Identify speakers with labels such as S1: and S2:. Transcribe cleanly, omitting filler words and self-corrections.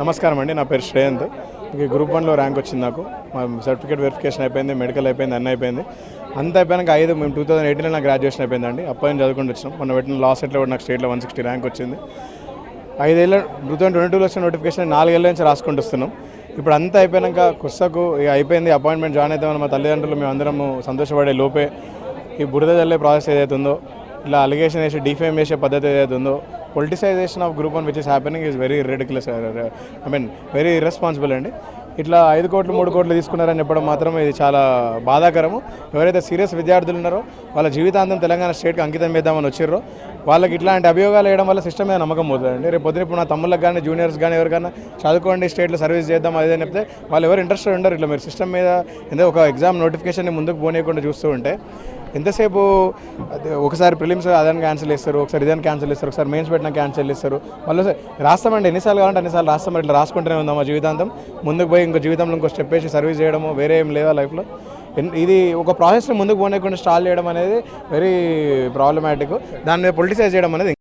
S1: నమస్కారం అండి, నా పేరు శ్రేయంత్. గ్రూప్ 1లో ర్యాంక్ వచ్చింది నాకు. మా సర్టిఫికేట్ వెరిఫికేషన్ అయిపోయింది, మెడికల్ అయిపోయింది, అన్నీ అయిపోయింది. అంతా అయిపోయాక మేము 2018లో నాకు గ్రాడ్యుయేషన్ అయిపోయిందండి. అప్పటి చదువుకుంటూ వచ్చినాం. మొన్న పెట్టిన లాస్ట్ సెట్లో కూడా నాకు స్టేట్లో 160 ర్యాంక్ వచ్చింది. 5 ఏళ్ళ 2022లో వచ్చిన నోటిఫికేషన్ 4 ఏళ్ళ నుంచి రాసుకుంటూ వస్తున్నాం. ఇప్పుడు అంతా అయిపోయాక కుస్సకు అయిపోయింది, అపాయింట్మెంట్ జాయిన్ అవుతామని మా తల్లిదండ్రులు మేము అందరం సంతోషపడే లోపే ఈ బురద జల్లే ప్రాసెస్ ఏదైతే ఉందో, ఇలా అలిగేషన్ వేసి డిఫేమ్ చేసే పద్ధతి ఏదైతే ఉందో, politicisation of group 1 which is happening is very ridiculous, very irresponsible అండి. ఇట్లా 5 కోట్లు 3 కోట్లు తీసుకున్నారని చెప్పడం మాత్రం ఇది చాలా బాధాకరము. ఎవరైతే సీరియస్ విద్యార్థులు ఉన్నారో వాళ్ళ జీవితాంతం తెలంగాణ స్టేట్కి అంకితం చేద్దామని వచ్చారో వాళ్ళకి ఇట్లాంటి అభియోగాలు వేయడం వల్ల సిస్టమ్ మీద నమ్మకం పోతుందండి. రేపు పొద్దున ఇప్పుడు నా తమ్ముళ్ళకి కానీ జూనియర్స్ కానీ ఎవరికైనా చదువుకోండి స్టేట్లో సర్వీస్ చేద్దాం అదే చెప్తే వాళ్ళు ఎవరు ఇంట్రెస్టెడ్ ఉండరు. ఇట్లా మీరు సిస్టమ్ మీద ఏదో ఒక ఎగ్జామ్ నోటిఫికేషన్ని ముందుకు పోనీయకుండా చూస్తూ ఉంటే ఎంతసేపు ఒకసారి ప్రిలిమ్స్ అదని క్యాన్సిల్ చేస్తారు, ఒకసారి ఇదని క్యాన్సిల్ చేస్తారు, ఒకసారి మెయిన్స్ పెట్టినా క్యాన్సిల్ చేస్తారు. మళ్ళీ రాస్తామండి, ఎన్నిసార్లు కావాలంటే అన్నిసార్లు రాస్తాం. ఇట్లా రాసుకుంటూనే ఉందాం మా జీవితాంతం. ముందుకు పోయి ఇంకో జీవితంలో ఇంకో స్టెప్ వేసి సర్వీస్ చేయడము వేరే ఏం లేదా లైఫ్లో. ఇది ఒక ప్రాసెస్ని ముందుకు పోనీయకుండా స్టాల్ చేయడం అనేది వెరీ ప్రాబ్లమాటిక్. దాని మీద పొలిటిసైజ్ చేయడం అనేది